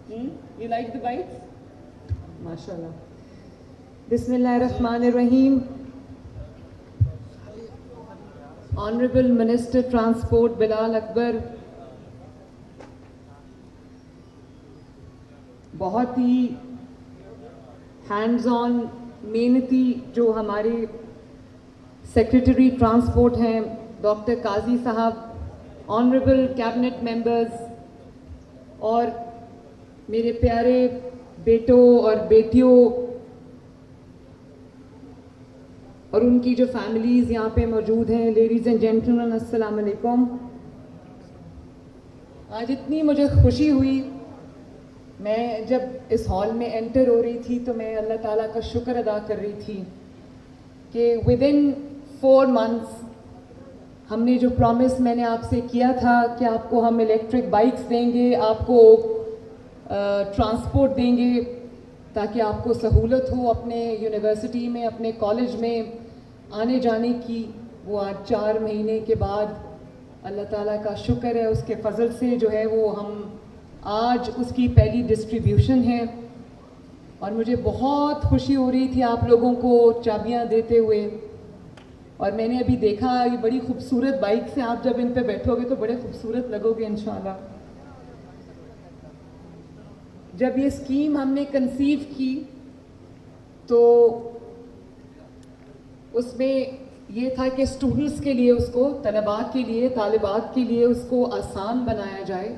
You like the bikes? MashaAllah. Bismillahirrahmanirrahim. Honorable Minister Transport Bilal Akbar, بہت ہی hands on محنتی جو ہمارے secretary transport ہیں ڈاکٹر قاضی صاحب، آنریبل کیبنٹ ممبرز اور میرے پیارے بیٹوں اور بیٹیوں اور ان کی جو فیملیز یہاں پہ موجود ہیں، لیڈیز اینڈ جینٹلمین، السلام علیکم. آج اتنی مجھے خوشی ہوئی، میں جب اس ہال میں انٹر ہو رہی تھی تو میں اللہ تعالیٰ کا شکر ادا کر رہی تھی کہ ودن 4 months ہم نے جو پرومس میں نے آپ سے کیا تھا کہ آپ کو ہم الیکٹرک بائکس دیں گے، آپ کو ٹرانسپورٹ دیں گے تاکہ آپ کو سہولت ہو اپنے یونیورسٹی میں، اپنے کالج میں آنے جانے کی، وہ آج 4 مہینے کے بعد اللہ تعالیٰ کا شکر ہے، اس کے فضل سے جو ہے وہ ہم آج اس کی پہلی ڈسٹریبیوشن ہے. اور مجھے بہت خوشی ہو رہی تھی آپ لوگوں کو چابیاں دیتے ہوئے. اور میں نے ابھی دیکھا یہ بڑی خوبصورت بائکس ہیں، آپ جب ان پہ بیٹھو گے تو بڑے خوبصورت لگو گے انشاءاللہ. جب یہ اسکیم ہم نے کنسیو کی تو اس میں یہ تھا کہ اسٹوڈنٹس کے لیے، اس کو طلباء کے لیے، طالبات کے لیے اس کو آسان بنایا جائے.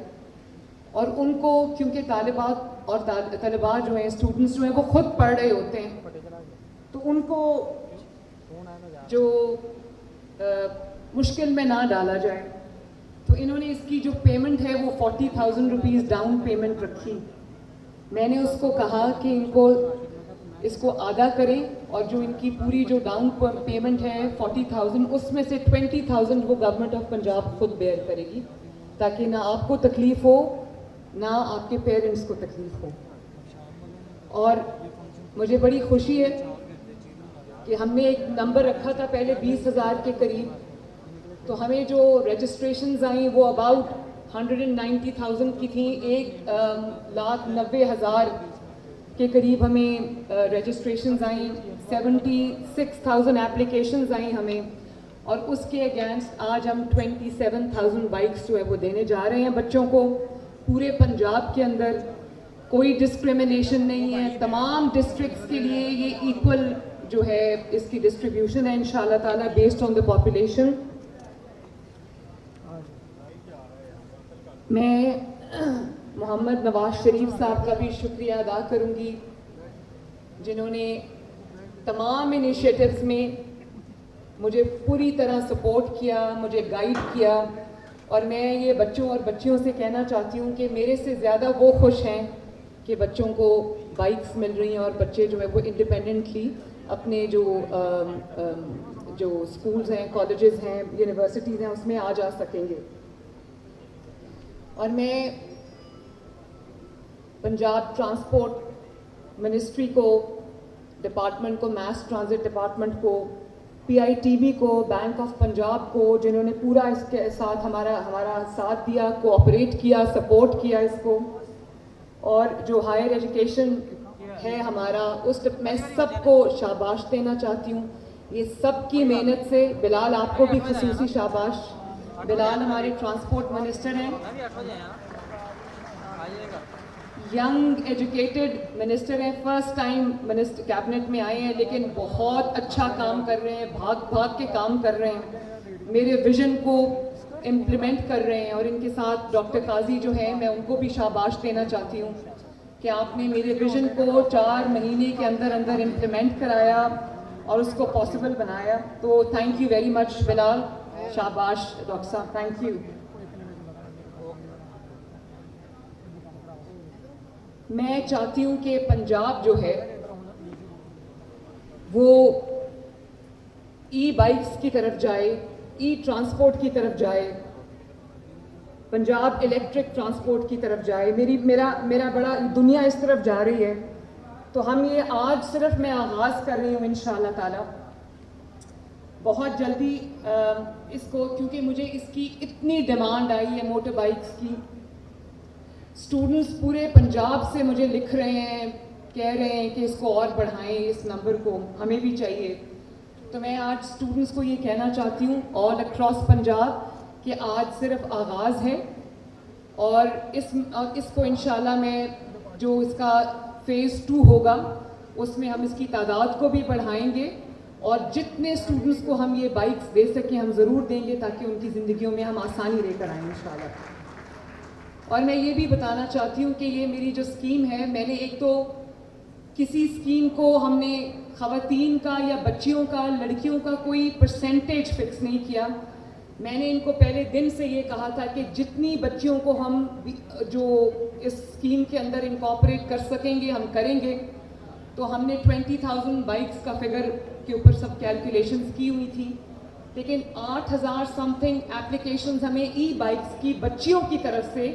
اور ان کو، کیونکہ طالبات اور طلباء جو ہیں، اسٹوڈنٹس جو ہیں، وہ خود پڑھ رہے ہوتے ہیں، تو ان کو جو مشکل میں نہ ڈالا جائے. تو انہوں نے اس کی جو پیمنٹ ہے وہ 40,000 روپیز ڈاؤن پیمنٹ رکھی. میں نے اس کو کہا کہ ان کو اس کو آدھا کریں، اور جو ان کی پوری جو ڈاؤن پیمنٹ ہے 40,000، اس میں سے 20,000 وہ گورنمنٹ آف پنجاب خود بیئر کرے گی، تاکہ نہ آپ کو تکلیف ہو نہ آپ کے پیرنٹس کو تکلیف ہو. اور مجھے بڑی خوشی ہے کہ ہم نے ایک نمبر رکھا تھا پہلے 20,000 کے قریب، تو ہمیں جو رجسٹریشنز آئیں وہ اباؤٹ 190,000 کی تھیں. 1,90,000 کے قریب ہمیں رجسٹریشنز آئیں، 76,000 اپلیکیشنز آئیں ہمیں. اور اس کے اگینسٹ آج ہم 27,000 بائکس جو ہے وہ دینے جا رہے ہیں بچوں کو پورے پنجاب کے اندر. کوئی ڈسکریمنیشن نہیں ہے، تمام ڈسٹرکٹس کے لیے یہ ایکول جو ہے اس کی ڈسٹریبیوشن ہے انشاءاللہ تعالیٰ بیسڈ آن دا پاپولیشن. میں محمد نواز شریف صاحب کا بھی شکریہ ادا کروں گی، جنہوں نے تمام انیشیٹوز میں مجھے پوری طرح سپورٹ کیا، مجھے گائیڈ کیا. اور میں یہ بچوں اور بچیوں سے کہنا چاہتی ہوں کہ میرے سے زیادہ وہ خوش ہیں کہ بچوں کو بائکس مل رہی ہیں اور بچے جو ہے وہ انڈیپینڈنٹلی اپنے جو اسکولز ہیں، کالجز ہیں، یونیورسٹیز ہیں، اس میں آ جا سکیں گے. اور میں پنجاب ٹرانسپورٹ منسٹری کو، ڈپارٹمنٹ کو، میس ٹرانزٹ ڈپارٹمنٹ کو، PITB کو، بینک آف پنجاب کو، جنہوں نے پورا اس کے ساتھ ہمارا ساتھ دیا، کوآپریٹ کیا، سپورٹ کیا اس کو. اور جو ہائر ایجوکیشن ہے ہمارا، میں سب کو شاباش دینا چاہتی ہوں. یہ سب کی محنت سے، بلال آپ کو بھی خصوصی شاباش. بلال ہمارے ٹرانسپورٹ منسٹر ہیں، ینگ ایجوکیٹڈ منسٹر ہیں، فرسٹ ٹائم منسٹر کیبنٹ میں آئے ہیں، لیکن بہت اچھا کام کر رہے ہیں، بھاگ کے کام کر رہے ہیں، میرے ویژن کو امپلیمنٹ کر رہے ہیں. اور ان کے ساتھ ڈاکٹر قاضی جو ہیں، میں ان کو بھی شاباش دینا چاہتی ہوں کہ آپ نے میرے ویژن کو 4 مہینے کے اندر امپلیمنٹ کرایا اور اس کو پاسبل بنایا. تو تھینک یو ویری مچ بلال، شاباش ڈاکٹر صاحب، تھینک یو. میں چاہتی ہوں کہ پنجاب جو ہے وہ ای بائکس کی طرف جائے، ای ٹرانسپورٹ کی طرف جائے، پنجاب الیکٹرک ٹرانسپورٹ کی طرف جائے. میرا بڑا دنیا اس طرف جا رہی ہے. تو ہم یہ آج صرف میں آغاز کر رہی ہوں انشاءاللہ تعالی. بہت جلدی اس کو، کیونکہ مجھے اس کی اتنی ڈیمانڈ آئی ہے موٹر بائکس کی، स्टूडेंट्स पूरे पंजाब से मुझे लिख रहे हैं, कह रहे हैं कि इसको और बढ़ाएं, इस नंबर को हमें भी चाहिए। तो मैं आज स्टूडेंट्स को ये कहना चाहती हूँ ऑल अक्रॉस पंजाब कि आज सिर्फ आगाज़ है और इसको इंशाल्लाह मैं जो इसका फ़ेज़ 2 होगा उसमें हम इसकी तादाद को भी बढ़ाएंगे और जितने स्टूडेंट्स को हम ये बाइक्स दे सकें हम ज़रूर देंगे ताकि उनकी ज़िंदगियों में हम आसानी लेकर आएँ इंशाल्लाह। और मैं ये भी बताना चाहती हूँ कि ये मेरी जो स्कीम है, मैंने एक तो किसी स्कीम को हमने ख़वातीन का या बच्चियों का, लड़कियों का कोई परसेंटेज फिक्स नहीं किया। मैंने इनको पहले दिन से ये कहा था कि जितनी बच्चियों को हम जो इस स्कीम के अंदर इनकॉर्पोरेट कर सकेंगे हम करेंगे। तो हमने 20,000 बाइक्स का फिगर के ऊपर सब कैलकुलेशंस की हुई थी, लेकिन 8,000 समथिंग एप्लीकेशंस हमें ई बाइक्स की बच्चियों की तरफ से,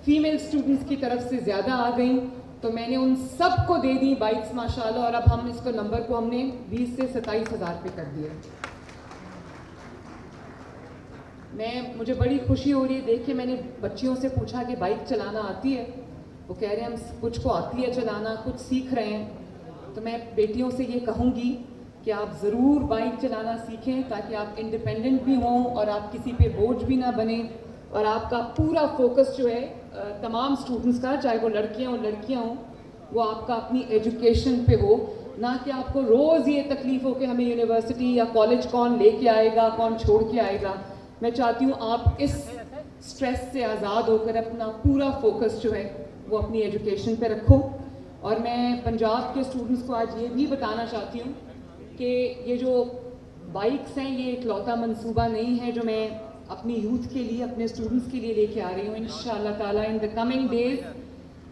फीमेल स्टूडेंट्स की तरफ से ज़्यादा आ गई। तो मैंने उन सब को दे दी बाइक्स माशाल्लाह, और अब हम इसको नंबर को हमने 20 से 27,000 पे कर दिया। मुझे बड़ी खुशी हो रही है देख के। मैंने बच्चियों से पूछा कि बाइक चलाना आती है, वो कह रहे हैं हम कुछ को आती है चलाना, कुछ सीख रहे हैं। तो मैं बेटियों से ये कहूँगी कि आप ज़रूर बाइक चलाना सीखें ताकि आप इंडिपेंडेंट भी हों और आप किसी पे बोझ भी ना बने, और आपका पूरा फोकस जो है तमाम स्टूडेंट्स का, चाहे वो लड़कियां हों, वो आपका अपनी एजुकेशन पे हो, ना कि आपको रोज़ ये तकलीफ़ हो कि हमें यूनिवर्सिटी या कॉलेज कौन लेके आएगा, कौन छोड़ के आएगा। मैं चाहती हूँ आप इस स्ट्रेस से आज़ाद होकर अपना पूरा फोकस जो है वो अपनी एजुकेशन पे रखो। और मैं पंजाब के स्टूडेंट्स को आज ये भी बताना चाहती हूँ कि ये जो बाइक्स हैं ये इकलौता मंसूबा नहीं है जो मैं अपनी यूथ के लिए, अपने स्टूडेंट्स के लिए लेके आ रही हूँ। इंशाल्लाह ताला इन द कमिंग डेज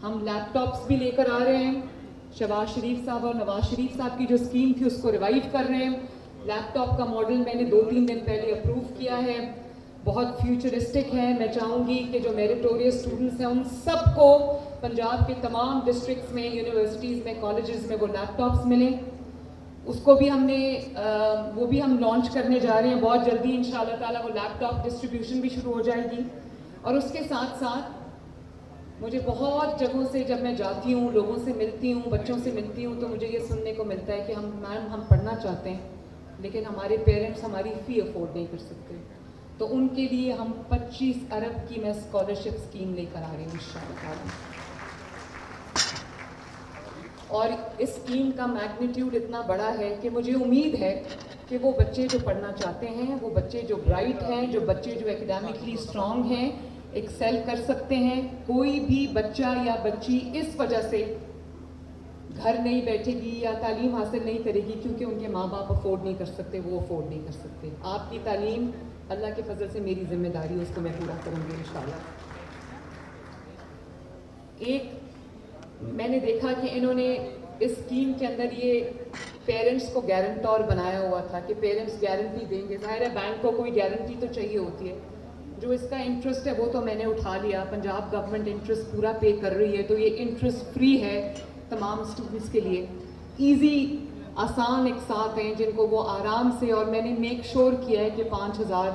हम लैपटॉप्स भी लेकर आ रहे हैं। शहबाज शरीफ साहब और नवाज शरीफ साहब की जो स्कीम थी उसको रिवाइव कर रहे हैं। लैपटॉप का मॉडल मैंने 2-3 दिन पहले अप्रूव किया है, बहुत फ्यूचरिस्टिक है। मैं चाहूँगी कि जो मेरिटोरियस स्टूडेंट्स हैं उन सबको पंजाब के तमाम डिस्ट्रिक्ट्स में, यूनिवर्सिटीज़ में, कॉलेजेस में वो लैपटॉप्स मिलें। उसको भी वो भी हम लॉन्च करने जा रहे हैं बहुत जल्दी इंशाल्लाह ताला। वो लैपटॉप डिस्ट्रीब्यूशन भी शुरू हो जाएगी। और उसके साथ साथ मुझे बहुत जगहों से जब मैं जाती हूँ, लोगों से मिलती हूँ, बच्चों से मिलती हूँ, तो मुझे ये सुनने को मिलता है कि हम पढ़ना चाहते हैं लेकिन हमारे पेरेंट्स हमारी फ़ी अफोर्ड नहीं कर सकते। तो उनके लिए हम 25 अरब की मैं स्कॉलरशिप स्कीम लेकर आ रही हूँ इंशाल्लाह ताला। और इस स्कीम का मैग्नीट्यूड इतना बड़ा है कि मुझे उम्मीद है कि वो बच्चे जो पढ़ना चाहते हैं, वो बच्चे जो ब्राइट हैं, जो बच्चे जो एकेडमिकली स्ट्रॉन्ग हैं, एक्सेल कर सकते हैं। कोई भी बच्चा या बच्ची इस वजह से घर नहीं बैठेगी या तालीम हासिल नहीं करेगी क्योंकि उनके माँ बाप अफोर्ड नहीं कर सकते, वो अफोर्ड नहीं कर सकते। आपकी तालीम अल्लाह के फजल से मेरी जिम्मेदारी है, उसको मैं पूरा करूँगी इंशाल्लाह। मैंने देखा कि इन्होंने इस स्कीम के अंदर ये पेरेंट्स को गारंटर बनाया हुआ था कि पेरेंट्स गारंटी देंगे। ज़ाहिर है बैंक को कोई गारंटी तो चाहिए होती है। जो इसका इंटरेस्ट है वो तो मैंने उठा लिया, पंजाब गवर्नमेंट इंटरेस्ट पूरा पे कर रही है, तो ये इंटरेस्ट फ्री है तमाम स्टूडेंट्स के लिए। ईजी आसान एक साथ हैं जिनको वो आराम से, और मैंने मेक श्योर किया है कि 5,000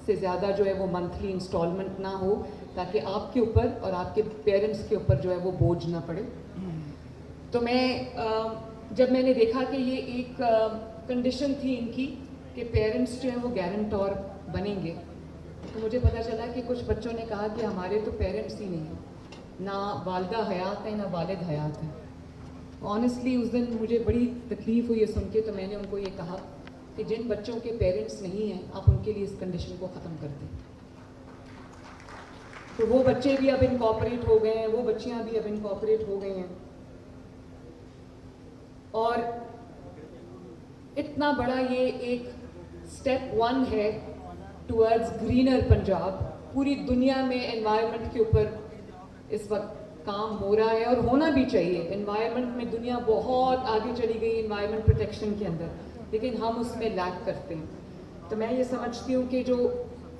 से ज़्यादा जो है वो मंथली इंस्टॉलमेंट ना हो ताकि आपके ऊपर और आपके पेरेंट्स के ऊपर जो है वो बोझ ना पड़े। तो जब मैंने देखा कि ये एक कंडीशन थी इनकी कि पेरेंट्स जो है वो गारंटर बनेंगे, तो मुझे पता चला कि कुछ बच्चों ने कहा कि हमारे तो पेरेंट्स ही नहीं हैं, ना वालिदा हयात है ना वालिद हयात है। ऑनेस्टली उस दिन मुझे बड़ी तकलीफ़ हुई है सुन के। तो मैंने उनको ये कहा कि जिन बच्चों के पेरेंट्स नहीं हैं आप उनके लिए इस कंडीशन को ख़त्म कर दें। तो वो बच्चे भी अब इनकॉर्पोरेट हो गए हैं, वो बच्चियां भी अब इनकॉर्पोरेट हो गई हैं। और इतना बड़ा ये एक स्टेप 1 है टुवर्ड्स ग्रीनर पंजाब। पूरी दुनिया में एनवायरनमेंट के ऊपर इस वक्त काम हो रहा है और होना भी चाहिए। एनवायरनमेंट में दुनिया बहुत आगे चली गई एनवायरनमेंट प्रोटेक्शन के अंदर, लेकिन हम उसमें लैक करते हैं। तो मैं ये समझती हूँ कि जो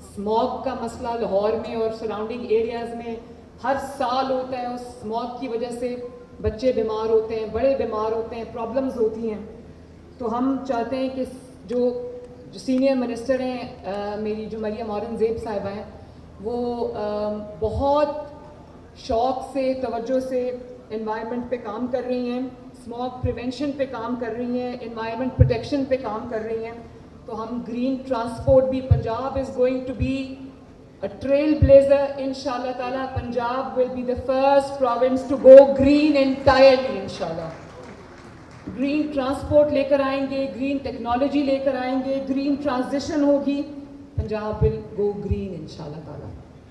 स्मॉग का मसला लाहौर में और सराउंडिंग एरियाज़ में हर साल होता है, उस स्मॉग की वजह से बच्चे बीमार होते हैं, बड़े बीमार होते हैं, प्रॉब्लम्स होती हैं। तो हम चाहते हैं कि जो सीनियर मिनिस्टर हैं मेरी जो मरियम औरंगज़ेब साहिबा हैं, वो बहुत شوق سے توجہ سے انوائرمنٹ پہ کام کر رہی ہیں, اسموگ پریونشن پہ کام کر رہی ہیں, انوائرمنٹ پروٹیکشن پہ کام کر رہی ہیں. تو ہم گرین ٹرانسپورٹ بھی, Punjab is going to be a trailblazer, inshallah ta'ala. Punjab will be the first province to go green entirely, inshallah. Green transport لے کر آئیں گے, green technology لے کر آئیں گے, green transition ہوگی, Punjab will go green, inshallah ta'ala.